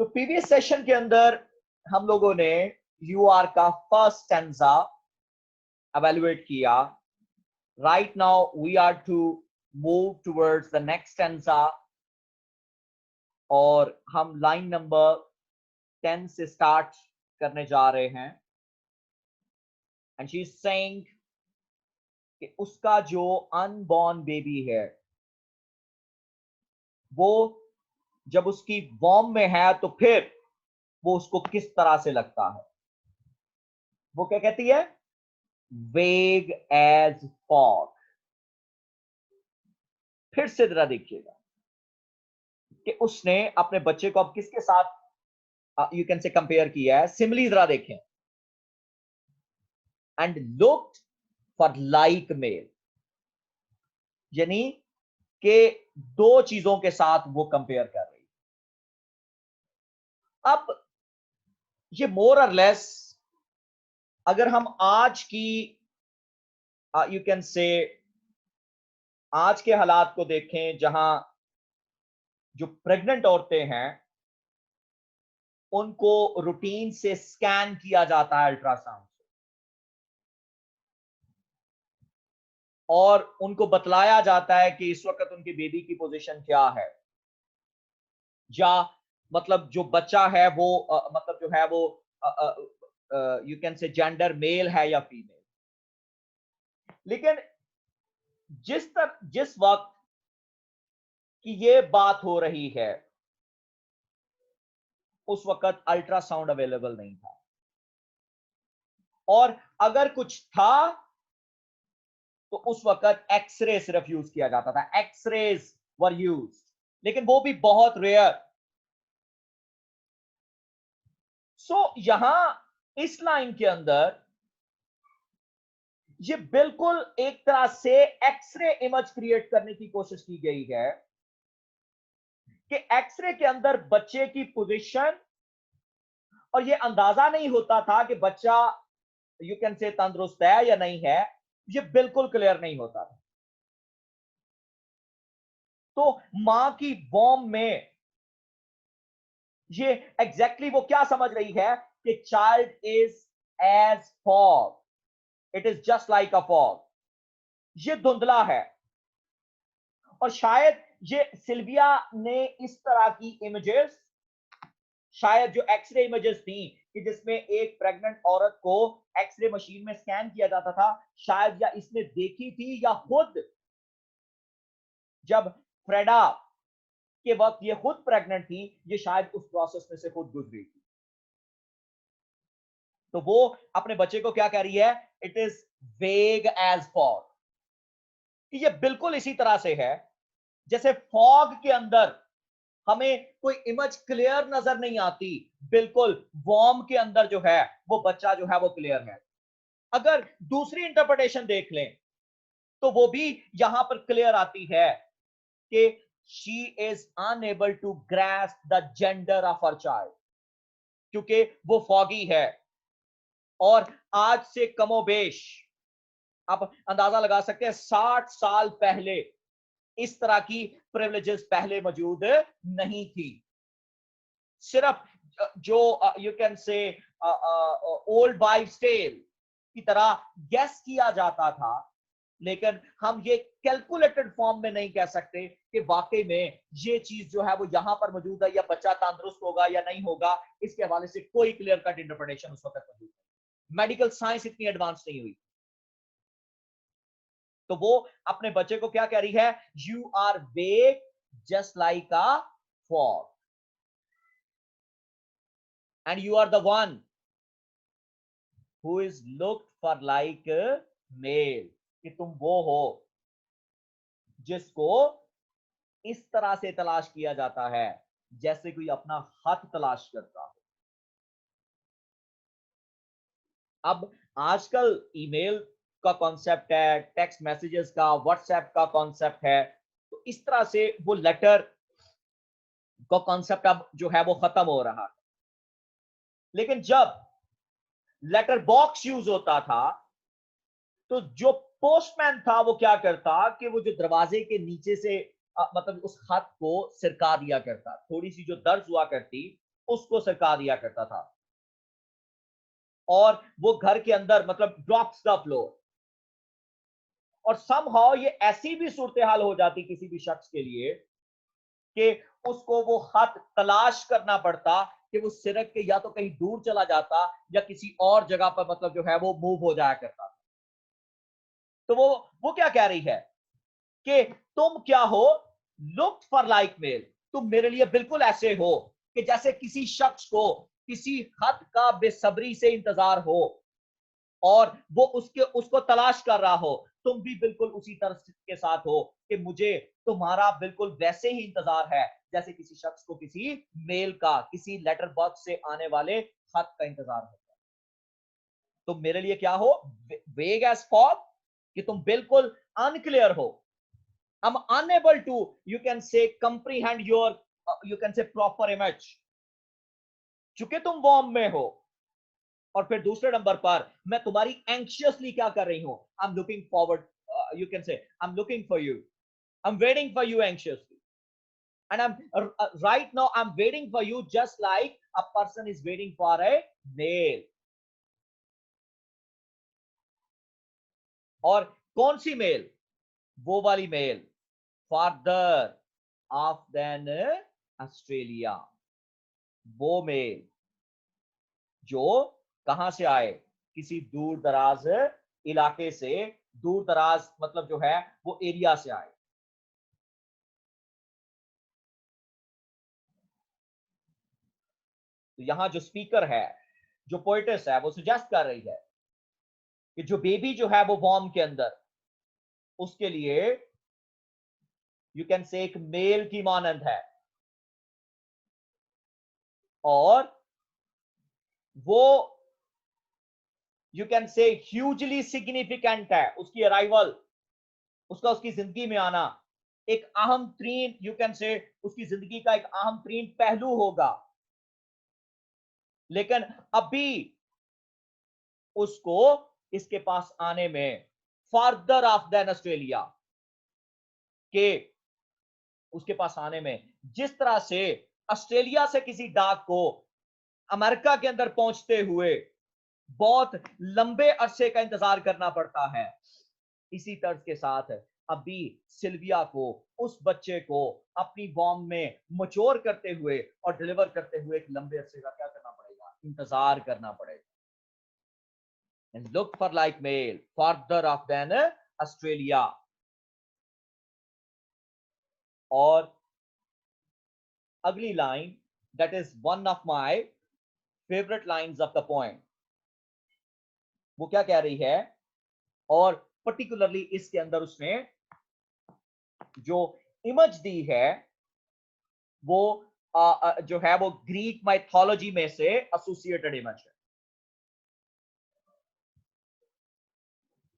तो previous session के अंदर हम लोगों ने यू आर का फर्स्ट स्टैंजा एवेल्युएट किया. Right now we are to move towards the next stanza और हम लाइन नंबर 10 से स्टार्ट करने जा रहे हैं. एंड शी इज सेइंग कि उसका जो अनबॉर्न बेबी है वो जब उसकी वॉर्म में है तो फिर वो उसको किस तरह से लगता है. वो क्या कहती है? वेग एज फॉग. फिर से जरा देखिएगा कि उसने अपने बच्चे को अब किसके साथ यू कैन से कंपेयर किया है. सिमिली जरा देखें. And looked for like mail, यानी कि दो चीजों के साथ वो कंपेयर कर रही. अब ये मोर और लेस अगर हम आज की यू कैन से आज के हालात को देखें जहां जो प्रेग्नेंट औरतें हैं उनको रूटीन से स्कैन किया जाता है अल्ट्रासाउंड से और उनको बतलाया जाता है कि इस वक्त उनकी बेबी की पोजीशन क्या है, या मतलब जो बच्चा है वो मतलब जो है वो यू कैन से जेंडर मेल है या फीमेल. लेकिन जिस वक्त की ये बात हो रही है उस वक्त अल्ट्रासाउंड अवेलेबल नहीं था, और अगर कुछ था तो उस वक्त एक्सरे सिर्फ यूज किया जाता था. एक्सरेज वर यूज, लेकिन वो भी बहुत रेयर. सो यहां इस लाइन के अंदर ये बिल्कुल एक तरह से एक्सरे इमेज क्रिएट करने की कोशिश की गई है कि एक्सरे के अंदर बच्चे की पोजीशन, और ये अंदाजा नहीं होता था कि बच्चा यू कैन से तंदुरुस्त है या नहीं है, ये बिल्कुल क्लियर नहीं होता था. तो मां की वॉर्म में ये एग्जैक्टली वो क्या समझ रही है कि child is as fog, it is just like a fog. ये धुंधला है. और शायद ये सिल्विया ने इस तरह की इमेजेस, शायद जो एक्सरे इमेजेस थी कि जिसमें एक प्रेग्नेंट औरत को एक्सरे मशीन में स्कैन किया जाता था, शायद या इसने देखी थी या खुद जब फ्रेडा के वक्त ये खुद प्रेग्नेंट थी, ये शायद उस प्रोसेस में से खुद गुजरी थी. तो वो अपने बच्चे को क्या कह रही है? It is vague as fog. ये बिल्कुल इसी तरह से है जैसे फॉग के अंदर हमें कोई इमेज क्लियर नजर नहीं आती, बिल्कुल वॉर्म के अंदर जो है वो बच्चा जो है वो क्लियर है. अगर दूसरी इंटरप्रिटेशन देख लें तो वो भी यहां पर क्लियर आती है कि she is unable to grasp the gender of her child, क्योंकि वो फॉगी है. और आज से कमोबेश आप अंदाजा लगा सकते हैं 60 साल पहले इस तरह की प्रिविलेजेस पहले मौजूद नहीं थी. सिर्फ जो you can say old wives tale की तरह गेस किया जाता था, लेकिन हम ये कैलकुलेटेड फॉर्म में नहीं कह सकते कि वाकई में ये चीज जो है वो यहां पर मौजूद है, या बच्चा तंदुरुस्त होगा या नहीं होगा. इसके हवाले से कोई क्लियर कट इंटरप्रिटेशन उस वक्त मौजूद नहीं. मेडिकल साइंस इतनी एडवांस नहीं हुई. तो वो अपने बच्चे को क्या कह रही है? You are vague just like a fog and you are the one who is looked for like mail. कि तुम वो हो जिसको इस तरह से तलाश किया जाता है जैसे कोई अपना हाथ तलाश करता हो. अब आजकल ईमेल का कॉन्सेप्ट है, टेक्स्ट मैसेजेस का, व्हाट्सएप का कॉन्सेप्ट है, तो इस तरह से वो लेटर का कॉन्सेप्ट अब जो है वो खत्म हो रहा है. लेकिन जब लेटर बॉक्स यूज होता था तो जो पोस्टमैन था वो क्या करता कि वो जो दरवाजे के नीचे से मतलब उस खत को सिरका दिया करता, थोड़ी सी जो दर्ज हुआ करती उसको सरका दिया करता था, और वो घर के अंदर मतलब ड्रॉप्स द फ्लोर। और समहाउ ये ऐसी भी सूरत हाल हो जाती किसी भी शख्स के लिए कि उसको वो खत तलाश करना पड़ता, कि वो सिरक के या तो कहीं दूर चला जाता या किसी और जगह पर मतलब जो है वो मूव हो जाया करता। तो वो क्या कह रही है कि तुम क्या हो, लुक फॉर लाइक मेल, तुम मेरे लिए बिल्कुल ऐसे हो कि जैसे किसी शख्स को किसी खत का बेसब्री से इंतजार हो और वो उसको तलाश कर रहा हो। तुम भी बिल्कुल उसी तरह के साथ हो कि मुझे तुम्हारा बिल्कुल वैसे ही इंतजार है जैसे किसी शख्स को किसी मेल का, किसी लेटर बॉक्स से आने वाले खत का इंतजार होता है। तुम मेरे लिए क्या हो, वेग एज फॉग, कि तुम बिल्कुल अनक्लियर हो। I'm unable to, you can say, comprehend your, you can say, proper image, चूंकि तुम वॉर्म में हो। और फिर दूसरे नंबर पर मैं तुम्हारी एंक्शियसली क्या कर रही हूं, I am looking forward, you can say I am looking for you, I am waiting for you anxiously, and I'm right now I'm waiting for you just like a person is waiting for a mail। और कौन सी mail, वो वाली mail, farther off than Australia, वो mail जो कहां से आए, किसी दूर दराज इलाके से, दूर दराज मतलब जो है वो एरिया से आए। तो यहां जो स्पीकर है, जो पोइटेस है, वो सजेस्ट कर रही है कि जो बेबी जो है वो वॉर्म के अंदर, उसके लिए यू कैन से एक मेल की मानंद है, और वो यू कैन से ह्यूजली सिग्निफिकेंट है, उसकी अराइवल, उसका उसकी जिंदगी में आना एक अहम तरीन, यू कैन से, उसकी जिंदगी का एक अहम तरीन पहलू होगा। लेकिन अभी उसको इसके पास आने में, फर्दर ऑफ देन ऑस्ट्रेलिया के, उसके पास आने में जिस तरह से ऑस्ट्रेलिया से किसी डाक को अमेरिका के अंदर पहुंचते हुए बहुत लंबे अरसे का इंतजार करना पड़ता है, इसी तर्ज के साथ अभी सिल्विया को, उस बच्चे को अपनी वॉर्म में मच्योर करते हुए और डिलीवर करते हुए एक लंबे अरसे का क्या करना पड़ेगा, इंतजार करना पड़ेगा। And look for like mail further off than Australia. और अगली line, that is one of my favorite lines of the poem, वो क्या कह रही है, और पर्टिकुलरली इसके अंदर उसने जो इमेज दी है वो जो है वो ग्रीक माइथोलॉजी में से एसोसिएटेड इमेज है।